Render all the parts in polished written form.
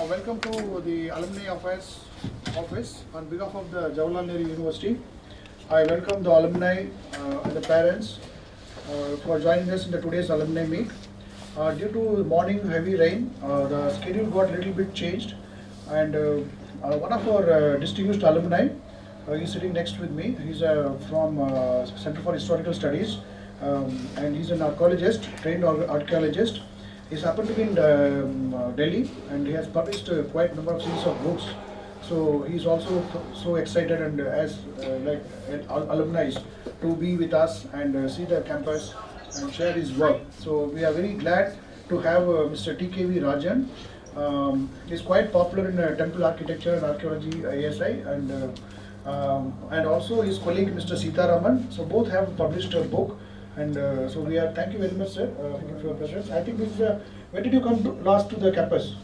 Welcome to the Alumni Affairs Office on behalf of the Jawaharlal Nehru University. I welcome the alumni and the parents for joining us in the today's alumni meet. Due to morning heavy rain, the schedule got a little bit changed, and one of our distinguished alumni is sitting next with me. He's from Center for Historical Studies, and he's an archaeologist, trained archaeologist. He's happened to be in Delhi, and he has published quite a number of series of books. So he's also so excited and as like alumni to be with us and see the campus and share his work. So we are very glad to have Mr. Tkv.Rajan. He's quite popular in temple architecture and archaeology, ASI, and also his colleague Mr. Seetharaman. So both have published a book. And so we are, thank you very much, sir, for your presence. I think this is, when did you come last to the campus?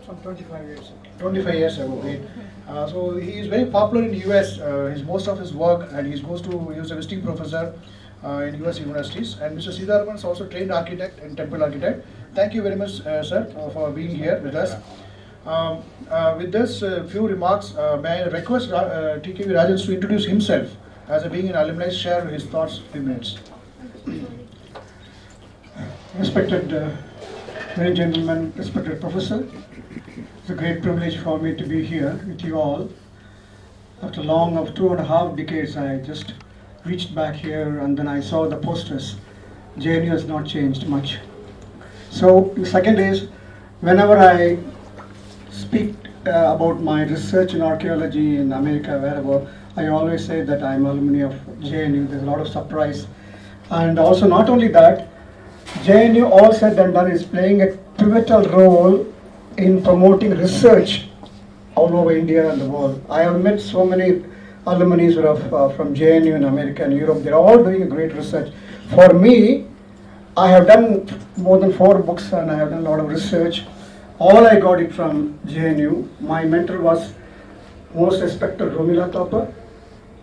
Some 25 years ago. 25 years ago, great. So he is very popular in the US, most of his work, and he is a visiting professor in US universities. And Mr. Seetharaman is also trained architect and temple architect. Thank you very much, sir, for being here with us. With this few remarks, may I request Tkv.Rajan to introduce himself as being an alumni, share his thoughts, 3 minutes. Respected many gentlemen, respected professor, it's a great privilege for me to be here with you all. After long of 2.5 decades, I just reached back here and then I saw the posters. JNU has not changed much. So the second is, whenever I speak about my research in archaeology in America, wherever, I always say that I'm alumni of JNU. There's a lot of surprise. And also not only that, JNU, all said and done, is playing a pivotal role in promoting research all over India and the world. I have met so many alumni who are from JNU in America and Europe. They're all doing a great research. For me, I have done more than 4 books and I have done a lot of research. All I got it from JNU. My mentor was most respected Romila Thapa,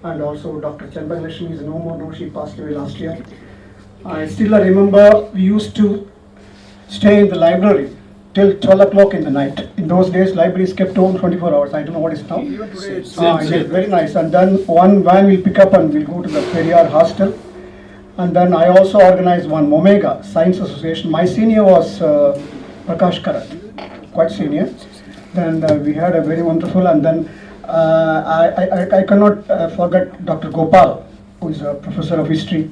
and also Dr. Chandralakshmi is no more, she passed away last year. I still remember we used to stay in the library till 12 o'clock in the night. In those days, libraries kept open 24 hours. I don't know what is now. Even today, it's very nice. And then one van will pick up and we'll go to the Periyar hostel. And then I also organized one Omega Science Association. My senior was Prakash Karat, quite senior. Then we had a very wonderful, and then I cannot forget Dr. Gopal, who is a professor of history,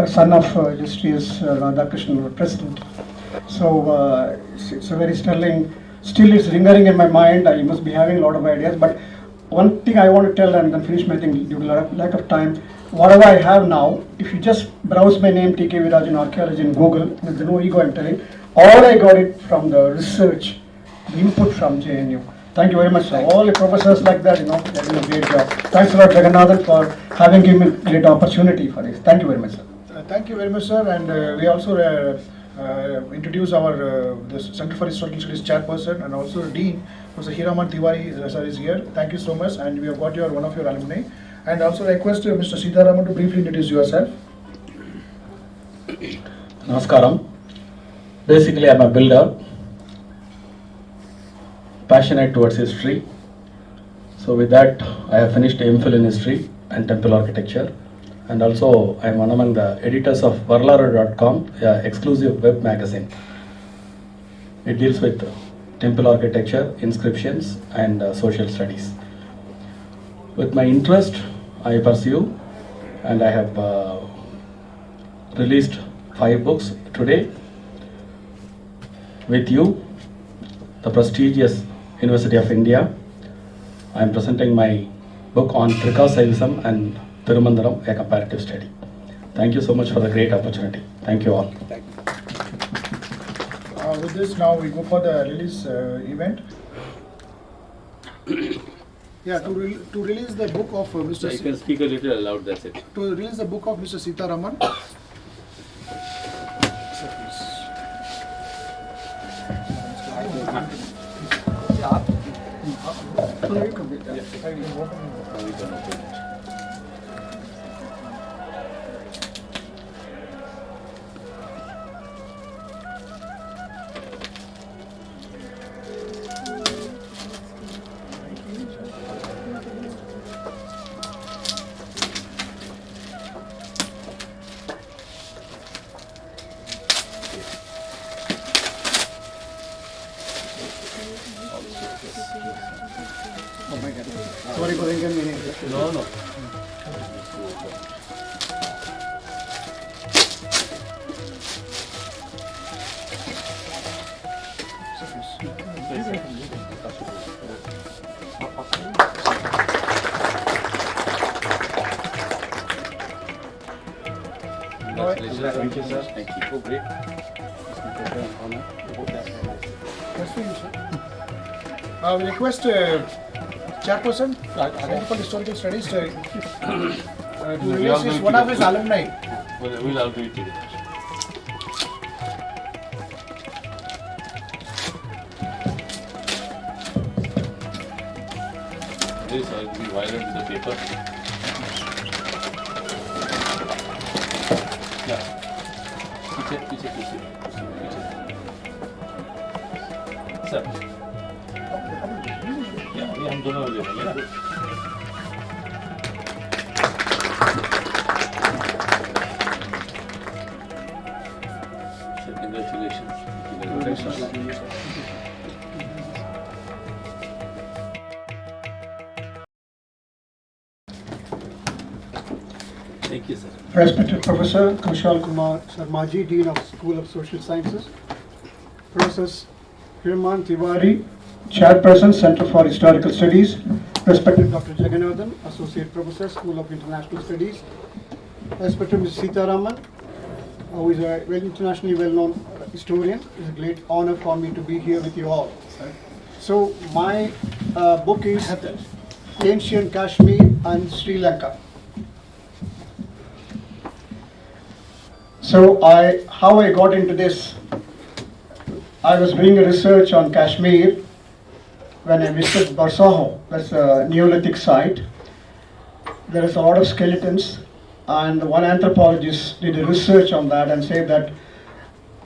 son of illustrious Radhakrishnan, president. So it's a very sterling, still it's lingering in my mind. I must be having a lot of ideas, but one thing I want to tell and then finish my thing due to lack of time, whatever I have now, if you just browse my name, Tkv.Rajan Archaeology in Google, there's no ego I'm telling, all I got it from the research, the input from JNU. Thank you very much, sir. All the professors like that, they're doing a great job. Thanks a lot, Jagannathan, for having given me a great opportunity for this. Thank you very much, sir. Thank you very much, sir. And we also introduce our the Center for Historical Studies chairperson and also Dean, Mr. Hiraman Tiwari, sir, is here. Thank you so much. And we have got one of your alumni. And also request Mr. Seetharaman to briefly introduce yourself. Namaskaram. Basically, I'm a builder, passionate towards history. So with that, I have finished MPhil in history and temple architecture. And also, I am one among the editors of varlara.com, exclusive web magazine. It deals with temple architecture, inscriptions, and social studies. With my interest, I pursue, and I have released 5 books today with you, the prestigious University of India. I am presenting my book on Trika Shaivism and Thirumandiram, a comparative study. Thank you so much for the great opportunity. Thank you all. With this, now we go for the release event. Yeah, to release the book of Mr. You can speak a little aloud, that's it. To release the book of Mr. Seetharaman. Sorry for the inconvenience. No, no. Congratulations. Thank you, sir. Thank you. Oh, great. That's for you, sir. We request Chairperson, Center for Historical Studies, to release one of his alumni. We'll all do it together. This will be violent with the paper. Yeah. पीछे. Sir. Yeah, ये हम दोनों ले लेंगे ना. Sir, congratulations. Thank you, sir. Respected Professor Kaushal Kumar Sharmaji, Dean of School of Social Sciences, Professor Hirman Tiwari, Chairperson, Center for Historical Studies, respected Dr. Jagannathan, Associate Professor, School of International Studies, respected Mr. Seetharaman, who is a internationally well-known historian. It's a great honor for me to be here with you all. So my book is Ancient Kashmir and Sri Lanka. So how I got into this, I was doing a research on Kashmir when I visited Barsaho, that's a Neolithic site. There is a lot of skeletons, and one anthropologist did a research on that and said that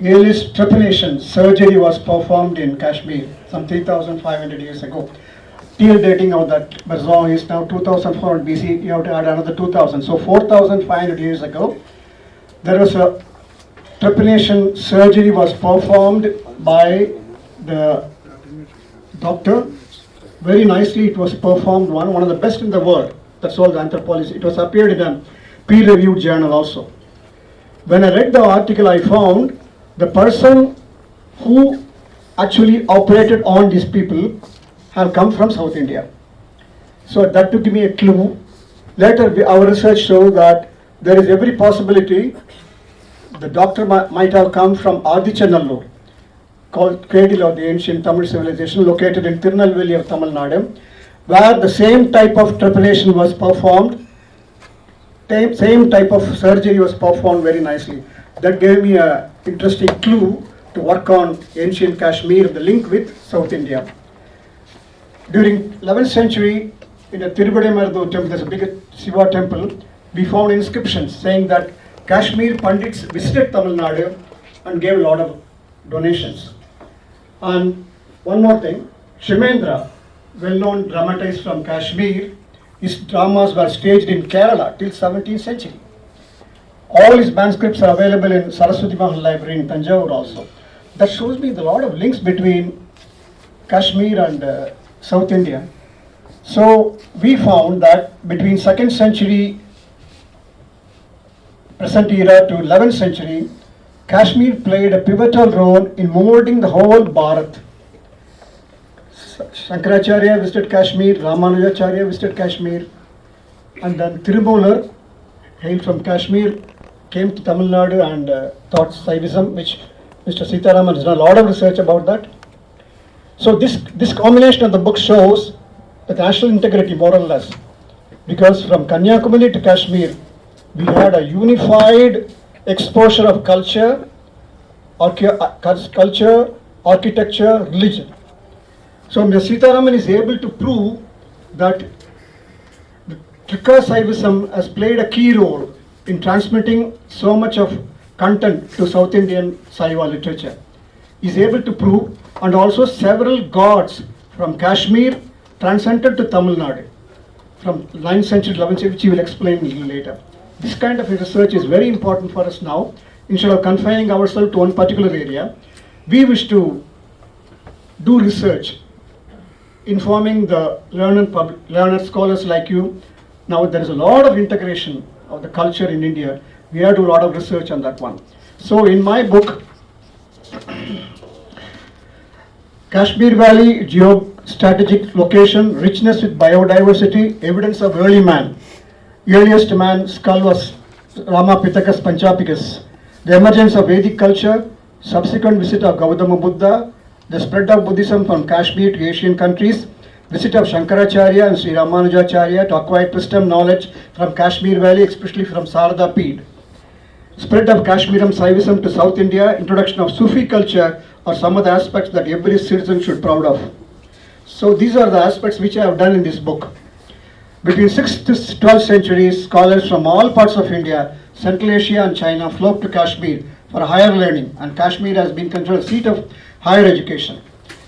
earliest trepanation surgery was performed in Kashmir some 3,500 years ago. Till dating of that Barsaho is now 2,400 BC, you have to add another 2,000. So 4,500 years ago, there was a trepanation surgery was performed by the doctor. Very nicely it was performed, one of the best in the world. That's all the anthropology. It was appeared in a peer-reviewed journal also. When I read the article, I found the person who actually operated on these people have come from South India. So that took me a clue. Later our research showed that there is every possibility the doctor might have come from Adichanallur, called cradle of the ancient Tamil civilization, located in Tirunelveli of Tamil Nadu, where the same type of trepanation was performed, same type of surgery was performed very nicely. That gave me an interesting clue to work on ancient Kashmir, the link with South India. During 11th century, in the Tirubadaimaradu temple, there's a big Shiva temple, we found inscriptions saying that Kashmir Pandits visited Tamil Nadu and gave a lot of donations. And one more thing, Shimendra, well-known dramatist from Kashmir, his dramas were staged in Kerala till 17th century. All his manuscripts are available in Saraswati Mahal Library in Tanjavur also. That shows me the lot of links between Kashmir and South India. So we found that between 2nd century present era to 11th century, Kashmir played a pivotal role in molding the whole Bharat. Shankaracharya visited Kashmir, Ramanujacharya visited Kashmir, and then Thirumalar, hailed from Kashmir, came to Tamil Nadu and taught Shaivism, which Mr. Seetharaman has done a lot of research about that. So this combination of the book shows the national integrity more or less, because from Kanyakumari to Kashmir, we had a unified exposure of culture, architecture, religion. So Mr. Seetharaman is able to prove that the Trika Shaivism has played a key role in transmitting so much of content to South Indian Saiva literature. He is able to prove, and also several gods from Kashmir transcended to Tamil Nadu from 9th century, 11th century, which he will explain a little later. This kind of research is very important for us now. Instead of confining ourselves to one particular area, we wish to do research informing the learned scholars like you. Now there is a lot of integration of the culture in India. We have to do a lot of research on that one. So in my book, Kashmir Valley, geostrategic location, richness with biodiversity, evidence of early man. Earliest man skull was Ramapithecus Panchapicus. The emergence of Vedic culture, subsequent visit of Gautama Buddha, the spread of Buddhism from Kashmir to Asian countries, visit of Shankaracharya and Sri Ramanujacharya to acquire wisdom knowledge from Kashmir Valley, especially from Sarada Peed. Spread of Kashmir and Shaivism to South India, introduction of Sufi culture are some of the aspects that every citizen should be proud of. So these are the aspects which I have done in this book. Between 6th to 12th centuries, scholars from all parts of India, Central Asia and China flocked to Kashmir for higher learning, and Kashmir has been considered a seat of higher education.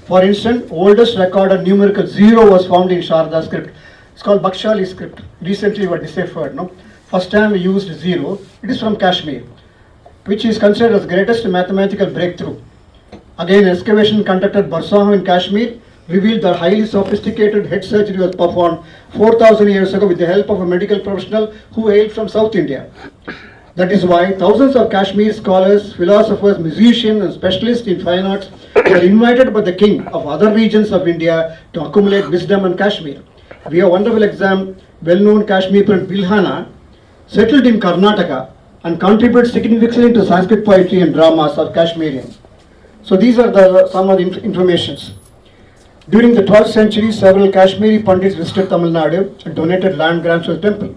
For instance, oldest recorded numerical 0 was found in Sharda script. It's called Bakshali script. Recently were deciphered. No? First time we used 0. It is from Kashmir, which is considered as greatest mathematical breakthrough. Again, excavation conducted Barsaho in Kashmir revealed that highly sophisticated head surgery was performed 4,000 years ago with the help of a medical professional who hailed from South India. That is why thousands of Kashmir scholars, philosophers, musicians and specialists in fine arts were invited by the king of other regions of India to accumulate wisdom in Kashmir. We have a wonderful example, well-known Kashmir poet Bilhana, settled in Karnataka and contributed significantly to Sanskrit poetry and dramas of Kashmirian. So these are some of the informations. During the 12th century, several Kashmiri Pandits visited Tamil Nadu and donated land grants to the temple.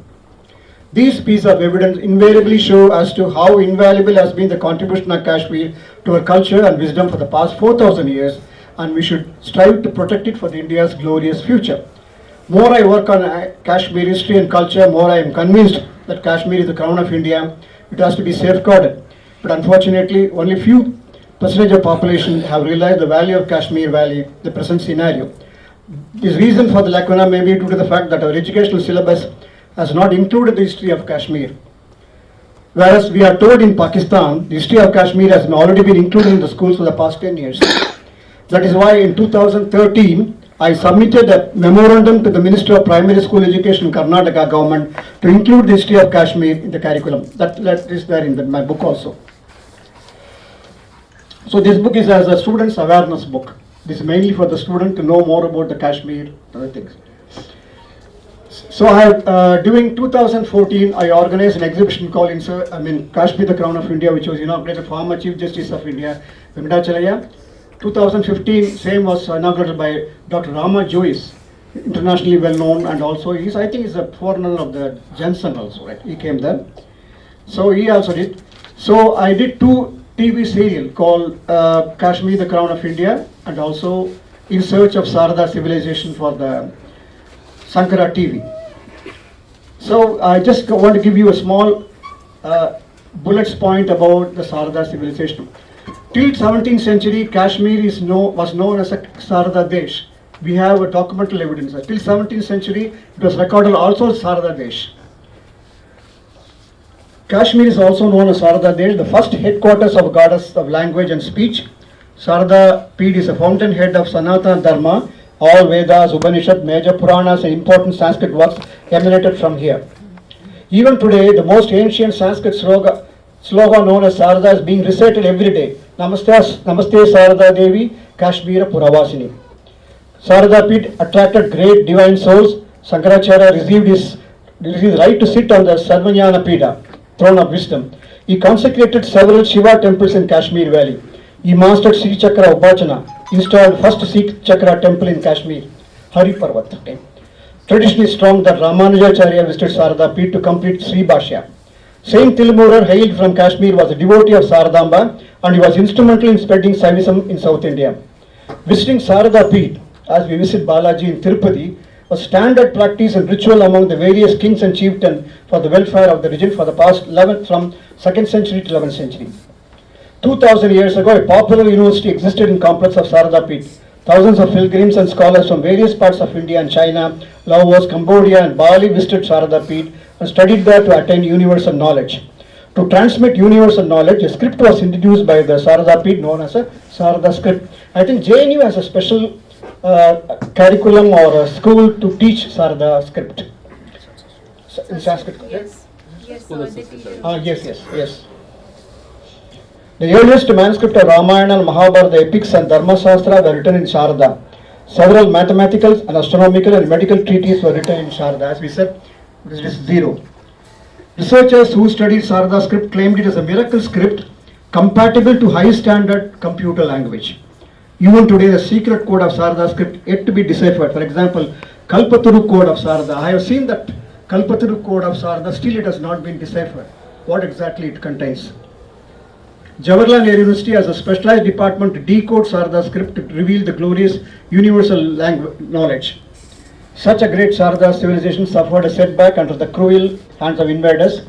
These pieces of evidence invariably show as to how invaluable has been the contribution of Kashmir to our culture and wisdom for the past 4,000 years, and we should strive to protect it for India's glorious future. More I work on Kashmir history and culture, more I am convinced that Kashmir is the crown of India. It has to be safeguarded. But unfortunately, only few percentage of population have realized the value of Kashmir Valley, the present scenario. This reason for the lacuna may be due to the fact that our educational syllabus has not included the history of Kashmir. Whereas we are told in Pakistan, the history of Kashmir has already been included in the schools for the past 10 years. That is why in 2013, I submitted a memorandum to the Minister of Primary School Education in Karnataka government to include the history of Kashmir in the curriculum. That is there in my book also. So this book is as a student's awareness book. This is mainly for the student to know more about the Kashmir and other things. So during 2014, I organized an exhibition called Kashmir, the Crown of India, which was inaugurated former Chief Justice of India, Venkatachalaya. 2015, same was inaugurated by Dr. Rama Joyce, internationally well known, and also I think he's a foreigner of the Jensen also, right? He came there. So he also did. So I did 2 TV serial called Kashmir, the Crown of India, and also In Search of Sarada Civilization for the Sankara TV. So I just want to give you a small bullets point about the Sarada civilization. Till 17th century, Kashmir was known as a Sarada Desh. We have a documental evidence. Till 17th century, it was recorded also as Sarada Desh. Kashmir is also known as Sarada Desh, the first headquarters of goddess of language and speech. Sarada Peed is a fountainhead of Sanatana Dharma. All Vedas, Upanishads, major Puranas and important Sanskrit works emanated from here. Even today, the most ancient Sanskrit slogan known as Sarada is being recited every day. Namaste Sarada Devi, Kashmira Puravasini. Sarada Peed attracted great divine souls. Shankaracharya received his right to sit on the Sarvajnana Pida, throne of wisdom. He consecrated several Shiva temples in Kashmir Valley. He mastered Sri Chakra Upachana, installed first Sri Chakra temple in Kashmir, Hari Parvat. Okay. Tradition is strong that Ramanujacharya visited Sarada Peed to complete Sri Bhashya. Saint Tilmurar, hailed from Kashmir, was a devotee of Saradamba and he was instrumental in spreading Shaivism in South India. Visiting Sarada Peed, as we visit Balaji in Tirupati, was standard practice and ritual among the various kings and chieftains for the welfare of the region for the past from 2nd century to 11th century. 2000 years ago, a popular university existed in complex of Sarada Peed. Thousands of pilgrims and scholars from various parts of India and China, Laos, Cambodia and Bali visited Sarada Peed and studied there to attain universal knowledge. To transmit universal knowledge, a script was introduced by the Sarada Peed known as a Sarada script. I think JNU has a special curriculum or a school to teach Sarada script. In Sanskrit. Yes. Yes, School so of the Sanskrit teacher. Yes. The earliest manuscript of Ramayana and Mahabharata, the epics and Dharma Shastra were written in Sharda. Several mathematical and astronomical and medical treatises were written in Sharda. As we said, this is zero. Researchers who studied Sarada script claimed it as a miracle script compatible to high standard computer language. Even today, the secret code of Sarada script yet to be deciphered. For example, Kalpataru code of Sarada. I have seen that Kalpataru code of Sarada, still it has not been deciphered. What exactly it contains. Jawaharlal Nehru University has a specialized department to decode Sarada script to reveal the glorious universal knowledge. Such a great Sarada civilization suffered a setback under the cruel hands of invaders.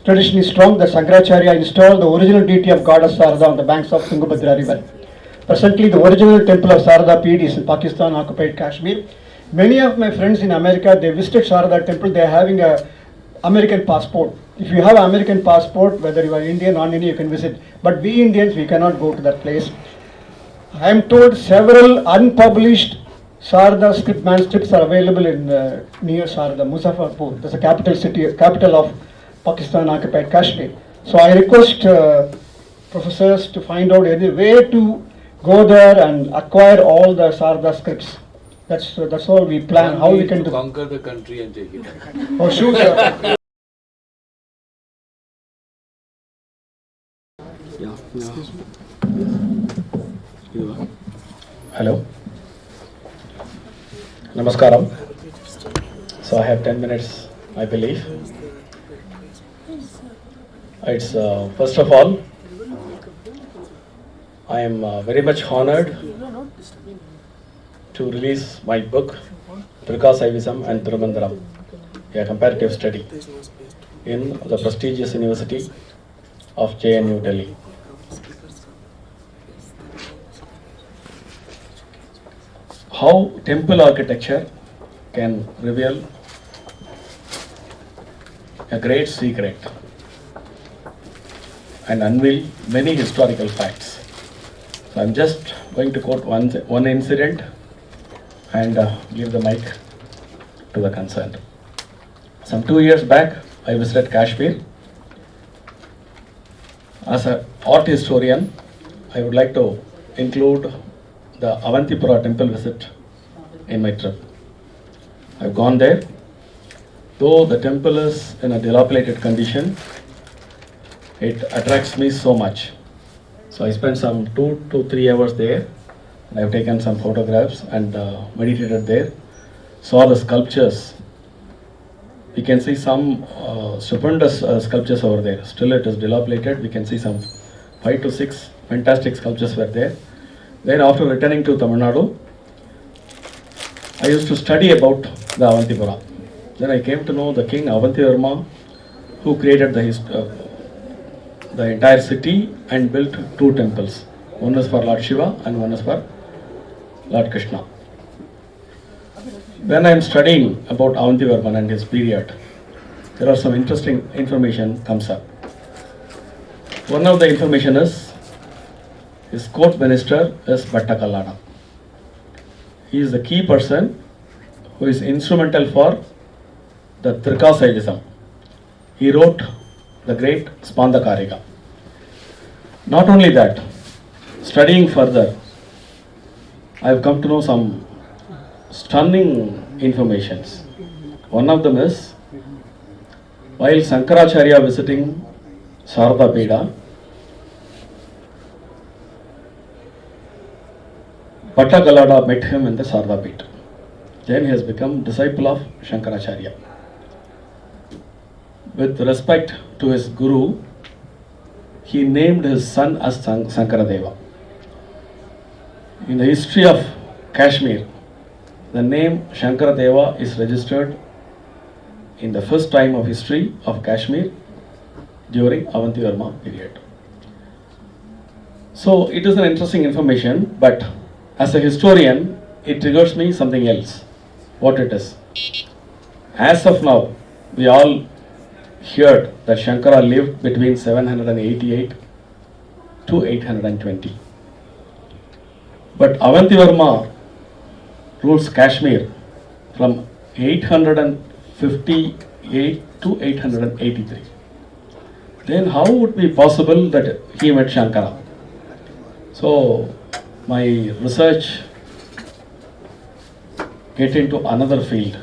Tradition is strong that Shankaracharya installed the original deity of goddess Sarada on the banks of Tungabhadra river. Presently, the original temple of Sarada Peeth is in Pakistan occupied Kashmir. Many of my friends in America, they visited Sarada temple, they are having a American passport. If you have an American passport, whether you are Indian or non-Indian, you can visit. But we Indians, we cannot go to that place. I am told several unpublished Sarada script manuscripts are available in near Sarada, Muzaffarpur. That's the capital of Pakistan occupied Kashmir. So I request professors to find out any way to go there and acquire all the Sarada scripts. That's all we plan. How we can do. Conquer the country and take it. Oh, sure, sir. Hello. Namaskaram. So I have 10 minutes, I believe. It's first of all, I am very much honored to release my book, Trika Shaivism and Thirumandiram, a comparative study in the prestigious University of JNU, Delhi. How temple architecture can reveal a great secret and unveil many historical facts. So I'm just going to quote one incident and give the mic to the concerned. Some 2 years back, I visited Kashmir. As an art historian, I would like to include the Avantipura temple visit in my trip. I've gone there. Though the temple is in a dilapidated condition, it attracts me so much. So I spent some 2 to 3 hours there. And I've taken some photographs and meditated there. Saw the sculptures. We can see some stupendous sculptures over there. Still it is dilapidated. We can see some 5 to 6 fantastic sculptures were there. Then after returning to Tamil Nadu, I used to study about the Avantipura. Then I came to know the king Avantivarma, who created the entire city and built 2 temples. One is for Lord Shiva and one is for Lord Krishna. When I am studying about Avantivarman and his period, there are some interesting information comes up. One of the information is his court minister is Bhatta Kallada. He is the key person who is instrumental for the Trika Shaivism. He wrote the great Spandakariga. Not only that, studying further, I have come to know some stunning informations. One of them is, while Shankaracharya visiting Sarada Peda, Bhatta Kallada met him in the Sarada Peeth. Then he has become disciple of Shankaracharya. With respect to his guru, he named his son as Sankaradeva. In the history of Kashmir, the name Shankaradeva is registered in the first time of history of Kashmir during Avantivarma period. So it is an interesting information, but as a historian, it triggers me something else. What it is? As of now, we all heard that Shankara lived between 788 to 820. But Avantivarma rules Kashmir from 858 to 883. Then how would be possible that he met Shankara? So my research get into another field.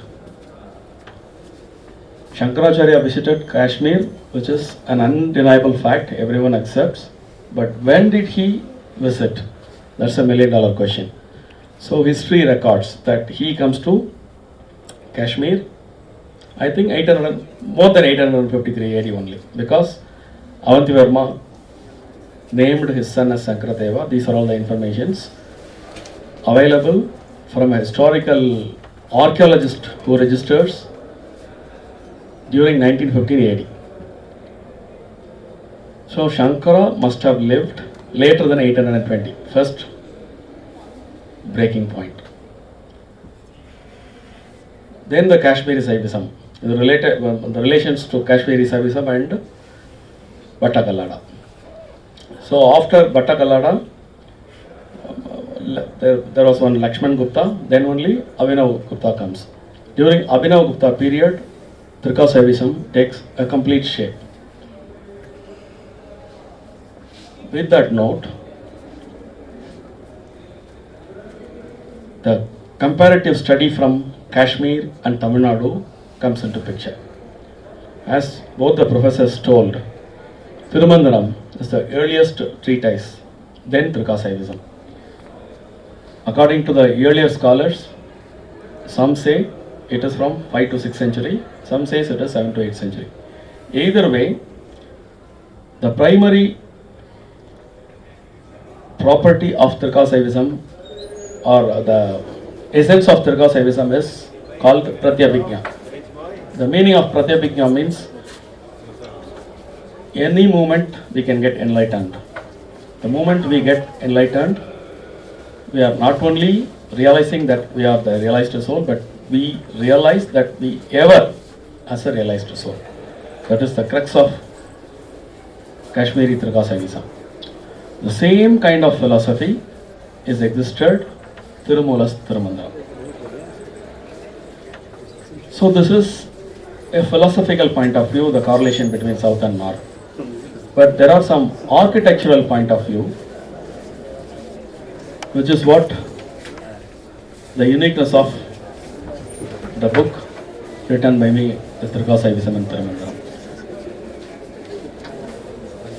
Shankaracharya visited Kashmir, which is an undeniable fact, everyone accepts. But when did he visit? That's $1 million question. So history records that he comes to Kashmir, I think more than 853 AD only, because Avanti Verma named his son as Sankradeva. These are all the informations available from a historical archaeologist who registers during 1915 AD. So Shankara must have lived later than 820, first breaking point. Then the Kashmiri Shaivism, the relations to Kashmiri Shaivism and Bhatta Kallada. So after Bhatta Kallada, there was one Lakshman Gupta, then only Abhinav Gupta comes. During Abhinav Gupta period, Trika Shaivism takes a complete shape. With that note, the comparative study from Kashmir and Tamil Nadu comes into picture. As both the professors told, Thirumandiram is the earliest treatise, then Trika Shaivism. According to the earlier scholars, some say it is from 5 to 6th century, some says it is 7 to 8th century. Either way, the primary property of Trika Shaivism or the essence of Trika Shaivism is called Pratyabhijna. The meaning of Pratyabhijna means any moment we can get enlightened. The moment we get enlightened, we are not only realizing that we are the realized soul, but we realize that we ever as a realized soul. That is the crux of Kashmiri Trika Shaivism. The same kind of philosophy is existed Tirumala's Thirumandiram. So this is a philosophical point of view, the correlation between South and North. But there are some architectural point of view, which is what the uniqueness of the book written by me, the Trika Shaivism and Thirumandiram.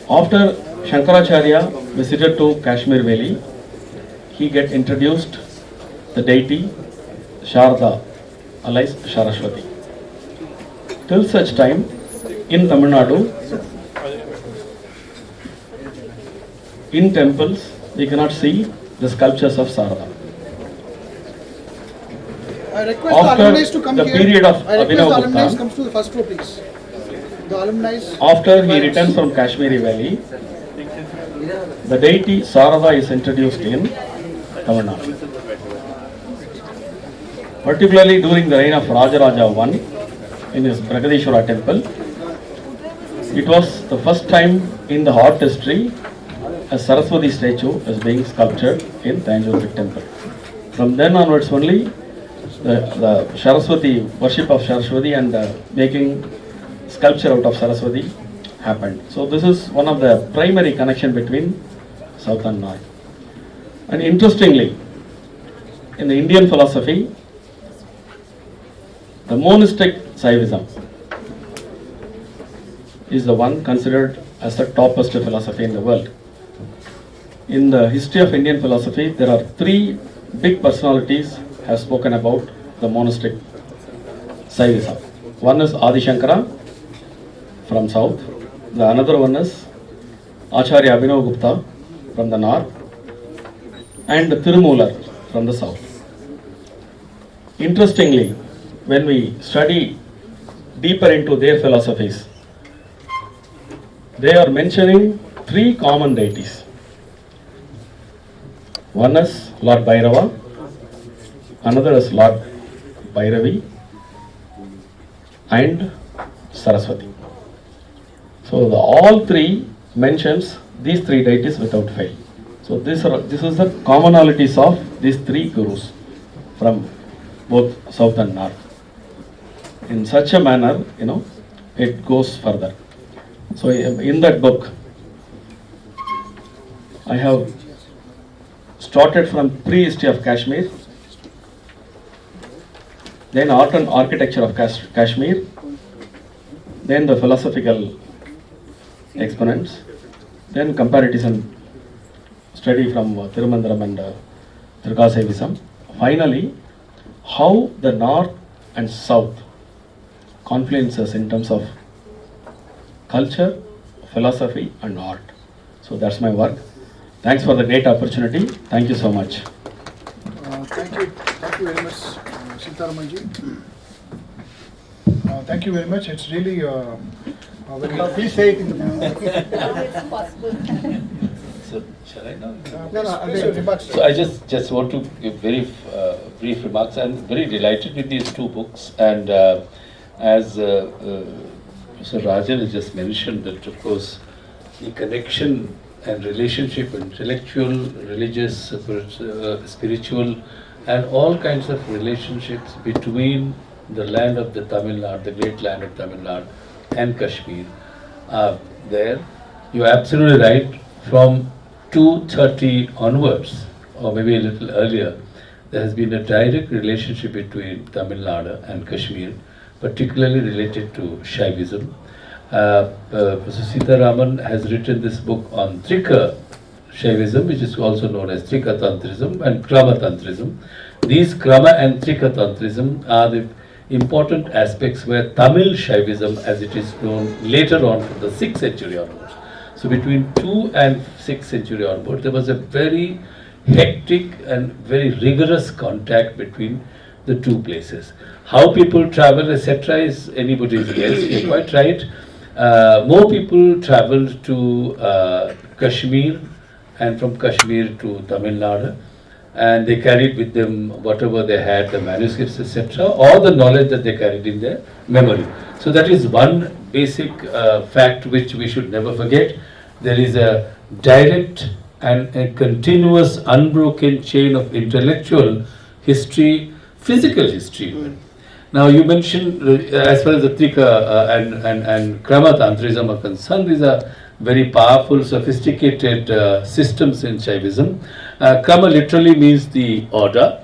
After Shankaracharya visited to Kashmir Valley, he get introduced the deity Sharda, alias Saraswati. Till such time, in Tamil Nadu, in temples, we cannot see the sculptures of Sarada. I request After the alumni to come the here. period of I request the Abhinav alumni Gupta, comes to the first row, please. The alumni. after he returns from Kashmiri Valley, the deity Sarada is introduced in Tamil Nadu. Particularly during the reign of Rajaraja I in his Bragadishwara temple, it was the first time in the art history a Saraswati statue is being sculptured in Tanjore temple. From then onwards only, the Saraswati, worship of Saraswati and making sculpture out of Saraswati happened. So this is one of the primary connection between South and North. And interestingly, in the Indian philosophy, the monistic Shaivism is the one considered as the topmost philosophy in the world. In the history of Indian philosophy, there are three big personalities have spoken about the monistic Shaivism. One is Adi Shankara from south, the another one is Acharya Abhinav Gupta from the north, and Tirumular from the south. Interestingly, when we study deeper into their philosophies, they are mentioning three common deities. One is Lord Bhairava, another is Lord Bhairavi, and Saraswati. So all three mentions these three deities without fail. So this is the commonalities of these three gurus. from both south and north. In such a manner, it goes further. So in that book, I have started from pre-history of Kashmir, then art and architecture of Kashmir, then the philosophical exponents, then comparison study from Thirumandiram and Trika Shaivism. Finally, how the north and south confluences in terms of culture, philosophy and art. So that's my work. Thanks for the great opportunity. Thank you so much. Thank you very much, Seetharaman ji. Thank you very much. It's really very. Please say it in the. How it's possible. So, shall I now? Please, your remarks. So I just want to give very brief remarks. I'm very delighted with these two books, and as Mr. Rajan has just mentioned, that of course the connection and relationship, intellectual, religious, spiritual, and all kinds of relationships between the land of the Tamil Nadu, the great land of Tamil Nadu, and Kashmir are there. You're absolutely right. From 230 onwards, or maybe a little earlier, there has been a direct relationship between Tamil Nadu and Kashmir, particularly related to Shaivism. Professor Seetharaman has written this book on Trika Shaivism, which is also known as Trika Tantrism and Krama Tantrism. These Krama and Trika Tantrism are the important aspects where Tamil Shaivism, as it is known later on from the 6th century onwards. So between 2 and 6th century onwards, there was a very hectic and very rigorous contact between the two places. How people travel, etc., is anybody's guess. You're quite right. More people traveled to Kashmir and from Kashmir to Tamil Nadu, and they carried with them whatever they had, the manuscripts, etc., or the knowledge that they carried in their memory. So that is one basic fact which we should never forget. There is a direct and a continuous unbroken chain of intellectual history, physical history even. Now you mentioned as far as the Trika and Krama Tantrism are concerned, these are very powerful, sophisticated systems in Shaivism. Krama literally means the order,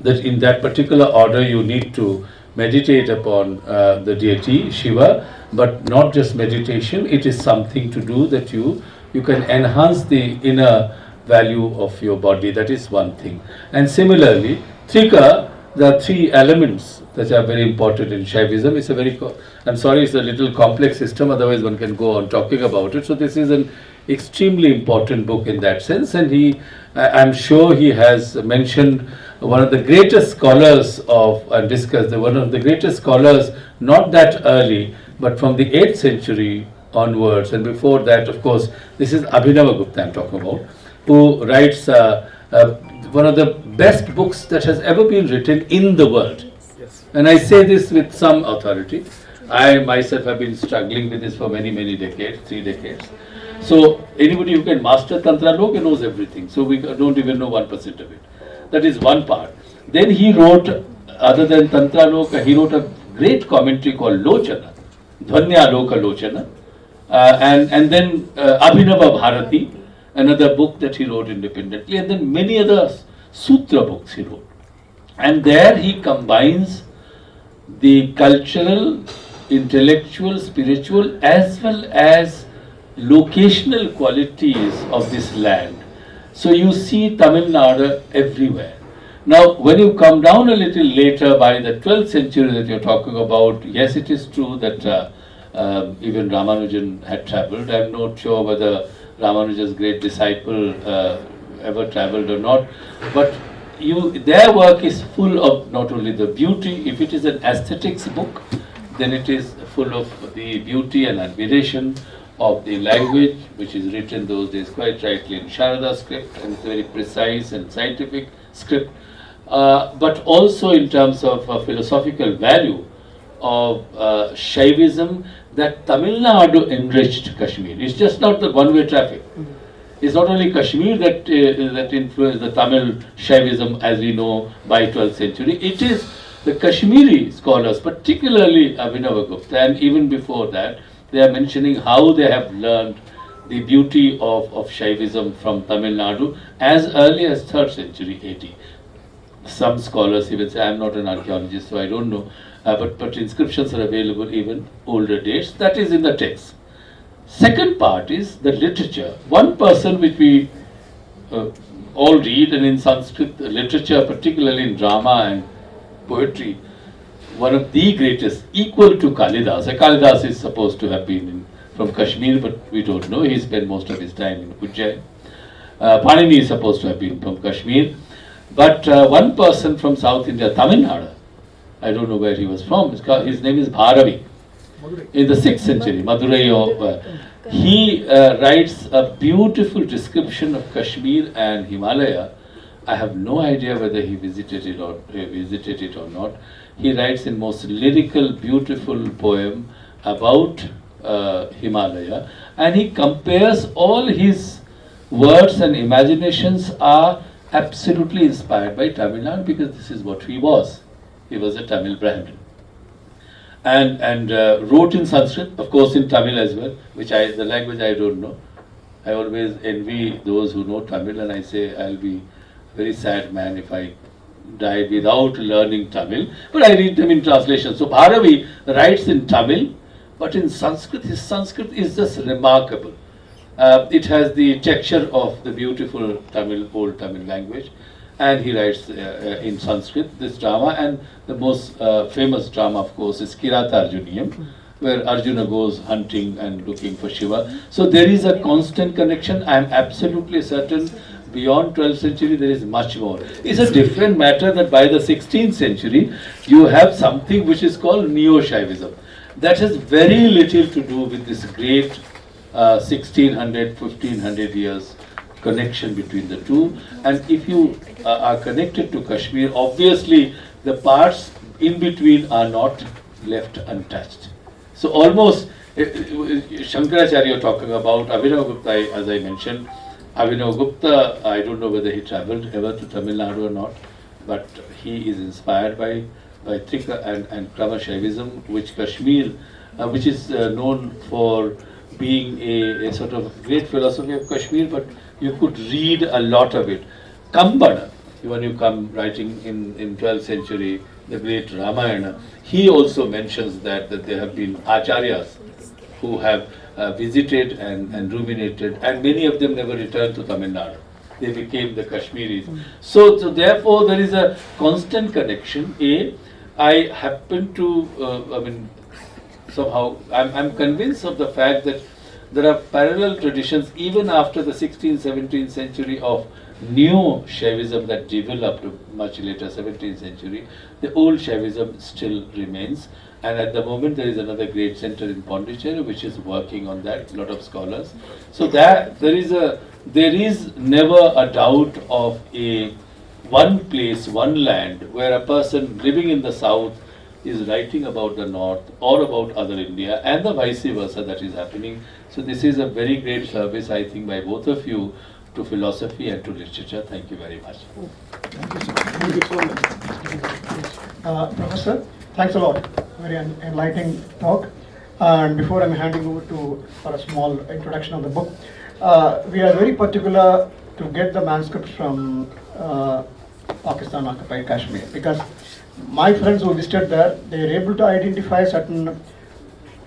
that in that particular order you need to meditate upon the deity Shiva, but not just meditation, it is something to do that you can enhance the inner value of your body. That is one thing. And similarly, Trika, there are three elements that are very important in Shaivism. It's a very, I'm sorry, it's a little complex system, otherwise one can go on talking about it. So this is an extremely important book in that sense, and I'm sure he has mentioned one of the greatest scholars of, and discussed one of the greatest scholars, not that early, but from the 8th century onwards, and before that, of course, this is Abhinava Gupta I'm talking about, who writes one of the best books that has ever been written in the world. Yes. And I say this with some authority. I myself have been struggling with this for many, many decades, 3 decades. So anybody who can master Tantra Loka knows everything. So we don't even know 1% of it. That is one part. Then he wrote, other than Tantra Loka, he wrote a great commentary called Lochana, Dhvanya Loka Lochana, and then Abhinava Bharati, another book that he wrote independently, and then many other sutra books he wrote. And there he combines the cultural, intellectual, spiritual, as well as locational qualities of this land. So you see Tamil Nadu everywhere. Now, when you come down a little later, by the 12th century that you're talking about, yes, it is true that even Ramanujan had travelled. I'm not sure whether Ramanujan's great disciple ever travelled or not, but their work is full of not only the beauty. If it is an aesthetics book, then it is full of the beauty and admiration of the language, which is written those days quite rightly in Sharada script, and it's a very precise and scientific script, but also in terms of philosophical value of Shaivism that Tamil Nadu enriched Kashmir. It's just not the one-way traffic. It's not only Kashmir that influenced the Tamil Shaivism as we know by 12th century. It is the Kashmiri scholars, particularly Abhinavagupta, and even before that, they are mentioning how they have learned the beauty of Shaivism from Tamil Nadu as early as 3rd century AD. Some scholars even say, I am not an archaeologist, so I don't know, but inscriptions are available even older dates. That is in the text. Second part is the literature. One person which we all read, and in Sanskrit literature, particularly in drama and poetry, one of the greatest, equal to Kalidas. Kalidas is supposed to have been from Kashmir, but we don't know. He spent most of his time in Ujjain. Panini is supposed to have been from Kashmir. But one person from South India, Tamil Nadu, I don't know where he was from, his name is Bharavi. In the 6th century, Madurai, he writes a beautiful description of Kashmir and Himalaya. I have no idea whether he visited it or not. He writes in most lyrical, beautiful poem about Himalaya, and he compares all his words and imaginations are absolutely inspired by Tamil Nadu, because this is what he was. He was a Tamil Brahmin. And wrote in Sanskrit, of course in Tamil as well, the language I don't know. I always envy those who know Tamil, and I say I'll be a very sad man if I die without learning Tamil. But I read them in translation. So Bharavi writes in Tamil, but in Sanskrit, his Sanskrit is just remarkable. It has the texture of the beautiful old Tamil language, and he writes in Sanskrit this drama, and the most famous drama, of course, is Kirata Arjuniyam, where Arjuna goes hunting and looking for Shiva. So there is a constant connection. I am absolutely certain beyond 12th century there is much more. It's a different matter that by the 16th century you have something which is called Neo-Shaivism. That has very little to do with this great 1600, 1500 years connection between the two. And if you are connected to Kashmir, obviously the parts in between are not left untouched. So almost Shankaracharya talking about Abhinavagupta, as I mentioned. Abhinavagupta, I don't know whether he travelled ever to Tamil Nadu or not, but he is inspired by Trika and Trika Shaivism, which Kashmir, which is known for being a sort of great philosophy of Kashmir, but you could read a lot of it. Kambana, when you come writing in 12th century, the great Ramayana, he also mentions that there have been acharyas who have visited and ruminated, and many of them never returned to Tamil Nadu. They became the Kashmiris. So therefore there is a constant connection. I happen to, somehow, I'm convinced of the fact that there are parallel traditions even after the 16th, 17th century of new Shaivism that developed much later, 17th century. The old Shaivism still remains, and at the moment there is another great center in Pondicherry which is working on that, a lot of scholars. So that there is never a doubt of one place, one land, where a person living in the south is writing about the north or about other India, and the vice versa that is happening. So this is a very great service, I think, by both of you to philosophy and to literature. Thank you very much. Thank you so much. Professor, thanks a lot. Very enlightening talk. And before I'm handing over for a small introduction of the book, we are very particular to get the manuscripts from Pakistan occupied Kashmir, because my friends who visited there, they were able to identify certain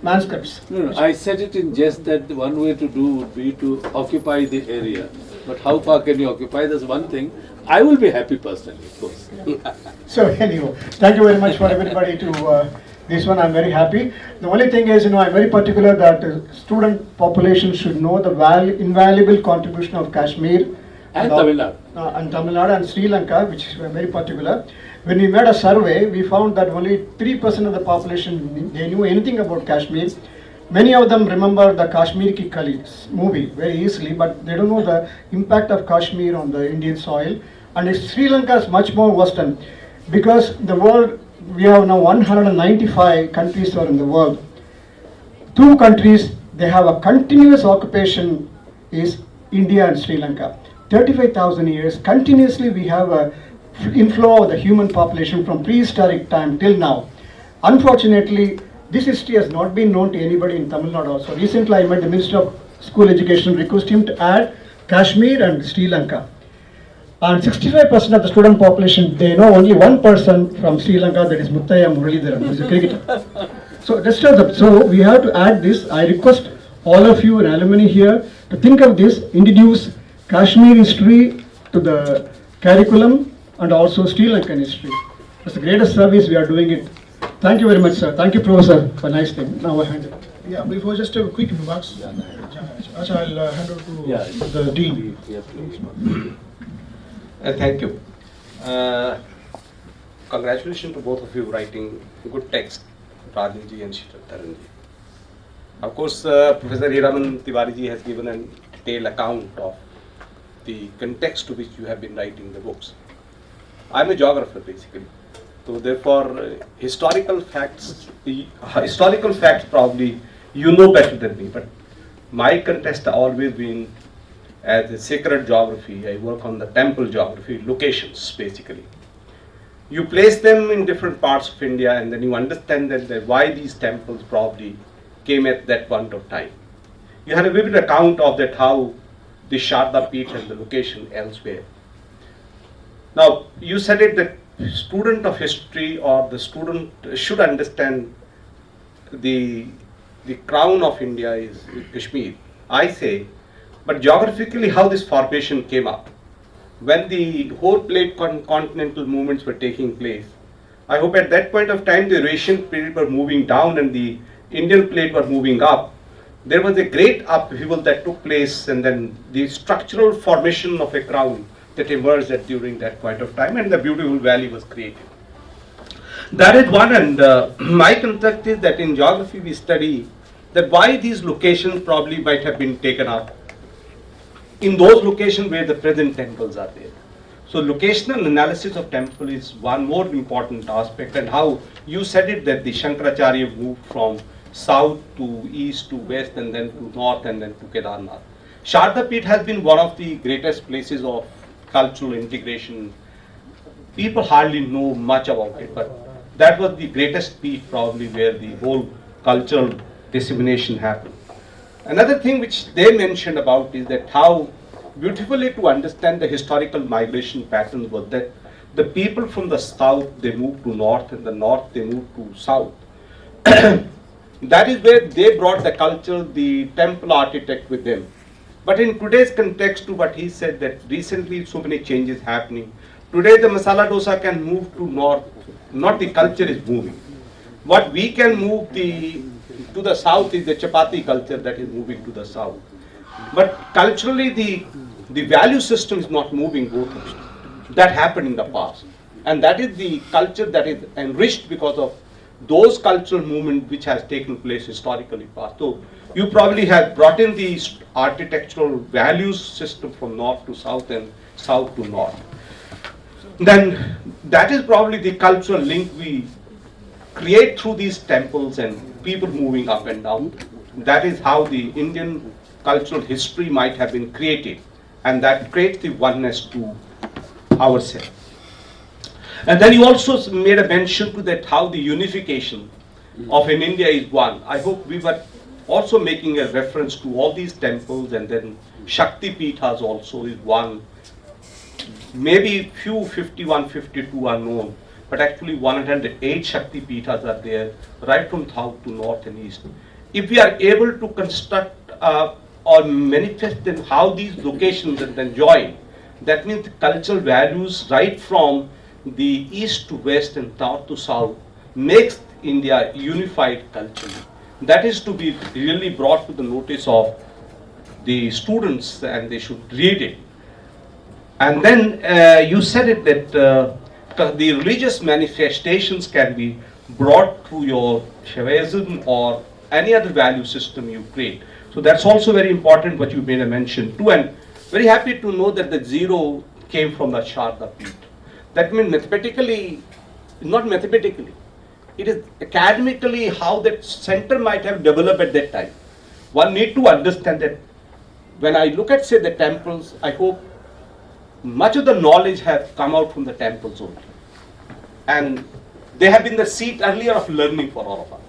manuscripts. No, I said it in jest that the one way to do would be to occupy the area. But how far can you occupy? That's one thing. I will be happy personally, of course. Yeah. So anyhow, thank you very much for everybody to this one. I'm very happy. The only thing is, I'm very particular that student population should know the invaluable contribution of Kashmir and Tamil Nadu. And Tamil Nadu and Sri Lanka, which is very particular. When we made a survey, we found that only 3% of the population, they knew anything about Kashmir. Many of them remember the Kashmir Ki Kali movie very easily, but they don't know the impact of Kashmir on the Indian soil. And Sri Lanka is much more Western, because the world, we have now 195 countries are in the world. 2 countries, they have a continuous occupation, is India and Sri Lanka. 35,000 years, continuously we have a inflow of the human population from prehistoric time till now. Unfortunately, this history has not been known to anybody in Tamil Nadu also. Recently, I met the Minister of School Education, request him to add Kashmir and Sri Lanka. And 65% of the student population, they know only one person from Sri Lanka, that is Muttaya Muralidharan, who is a cricketer. So we have to add this. I request all of you and alumni here to think of this, introduce Kashmir history to the curriculum and also Sri Lankan history. It's the greatest service we are doing it. Thank you very much, sir. Thank you, Professor, for a nice thing. Now I hand it. Yeah, before just a quick remarks. Acha, I'll hand over to the Dean. Thank you. Congratulations to both of you writing good text, Rajan ji and Sri.Tkv.Rajan ji. Of course, Professor Hiraman Tiwari ji has given a detailed account of the context to which you have been writing the books. I'm a geographer basically, so therefore historical facts probably you know better than me. But my contest has always been as a sacred geography. I work on the temple geography, locations basically. You place them in different parts of India and then you understand that why these temples probably came at that point of time. You had a vivid account of that, how the Sharda Peeth and the location elsewhere. Now, you said it that student of history or the student should understand the crown of India is Kashmir. I say, but geographically how this formation came up. When the whole plate continental movements were taking place, I hope at that point of time the Eurasian plate were moving down and the Indian plate were moving up. There was a great upheaval that took place and then the structural formation of a crown that emerged during that point of time and the beautiful valley was created. That is one, and my concept is that in geography we study that why these locations probably might have been taken up in those locations where the present temples are there. So locational analysis of temple is one more important aspect, and how you said it that the Shankaracharya moved from south to east to west and then to north and then to Kedarnath. Sharda Peeth has been one of the greatest places of cultural integration. People hardly know much about it, but that was the greatest peak probably where the whole cultural dissemination happened. Another thing which they mentioned about is that how beautifully to understand the historical migration patterns was that the people from the south, they moved to north, and the north they moved to south. That is where they brought the culture, the temple architect with them. But in today's context to what he said, that recently so many changes happening. Today the masala dosa can move to north, not the culture is moving. What we can move to the south is the chapati culture that is moving to the south. But culturally the value system is not moving both. That happened in the past. And that is the culture that is enriched because of those cultural movements which has taken place historically past. So you probably have brought in the architectural values system from north to south and south to north. Then that is probably the cultural link we create through these temples and people moving up and down. That is how the Indian cultural history might have been created, and that creates the oneness to ourselves. And then you also made a mention to that how the unification of in India is one. I hope we were also making a reference to all these temples, and then Shakti Peethas also is one. Maybe few 51, 52 are known, but actually 108 Shakti Peethas are there, right from south to north and east. If we are able to construct or manifest in how these locations and then join, that means the cultural values right from the east to west and north to south makes India unified culturally. That is to be really brought to the notice of the students, and they should read it. And then you said it that the religious manifestations can be brought through your Shaivism or any other value system you create. So that's also very important what you made a mention to, and very happy to know that the zero came from the Sharda Peeth. That means mathematically, not mathematically, it is academically how that center might have developed at that time. One need to understand that when I look at, say, the temples, I hope much of the knowledge have come out from the temples only. And they have been the seat earlier of learning for all of us.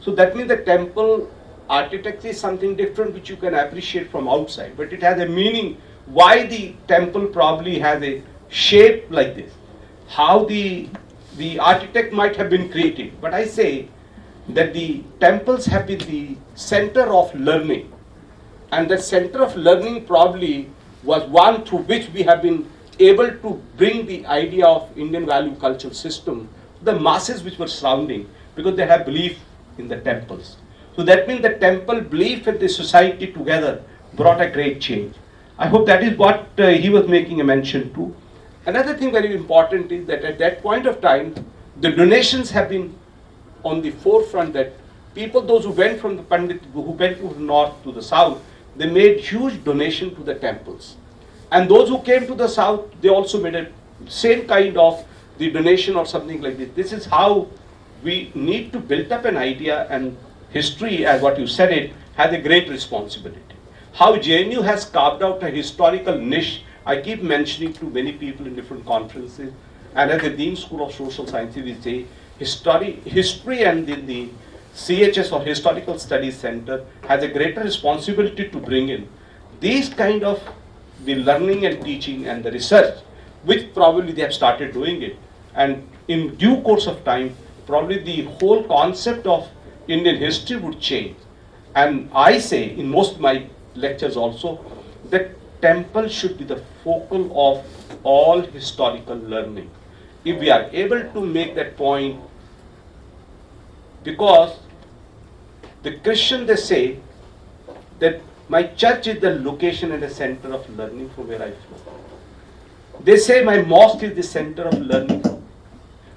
So that means the temple architecture is something different which you can appreciate from outside, but it has a meaning why the temple probably has a shape like this, how the architect might have been created. But I say that the temples have been the center of learning, and the center of learning probably was one through which we have been able to bring the idea of Indian value cultural system to the masses which were surrounding, because they have belief in the temples. So that means the temple belief and the society together brought a great change. I hope that is what he was making a mention to. Another thing very important is that at that point of time, the donations have been on the forefront, that people, those who went from the Pandit, who went to the north to the south, they made huge donation to the temples. And those who came to the south, they also made a same kind of the donation or something like this. This is how we need to build up an idea, and history, as what you said it, has a great responsibility. How JNU has carved out a historical niche, I keep mentioning to many people in different conferences, and at the Dean School of Social Sciences we say, history and the CHS or Historical Studies Center has a greater responsibility to bring in these kind of the learning and teaching and the research, which probably they have started doing it. And in due course of time, probably the whole concept of Indian history would change. And I say in most of my lectures also, that temple should be the focal of all historical learning. If we are able to make that point, because the Christian, they say that my church is the location and the center of learning from where I flow. They say my mosque is the center of learning.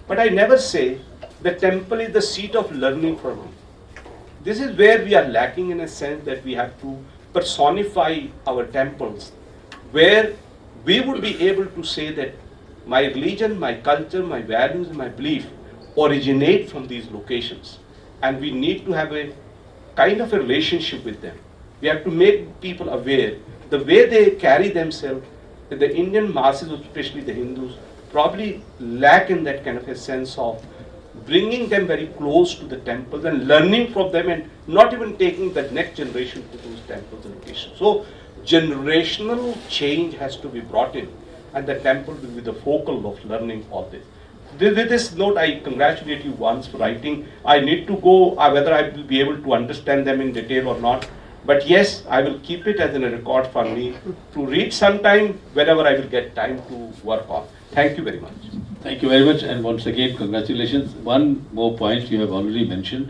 But I never say the temple is the seat of learning for me. This is where we are lacking, in a sense that we have to personify our temples, where we would be able to say that my religion, my culture, my values, and my belief originate from these locations. And we need to have a kind of a relationship with them. We have to make people aware the way they carry themselves, that the Indian masses, especially the Hindus, probably lack in that kind of a sense of bringing them very close to the temples and learning from them, and not even taking the next generation to those temples and locations. So generational change has to be brought in, and the temple will be the focal of learning all this. With this note, I congratulate you once for writing. I need to go, whether I will be able to understand them in detail or not. But yes, I will keep it as a record for me to read sometime whenever I will get time to work on. Thank you very much. Thank you very much, and once again, congratulations. One more point you have already mentioned.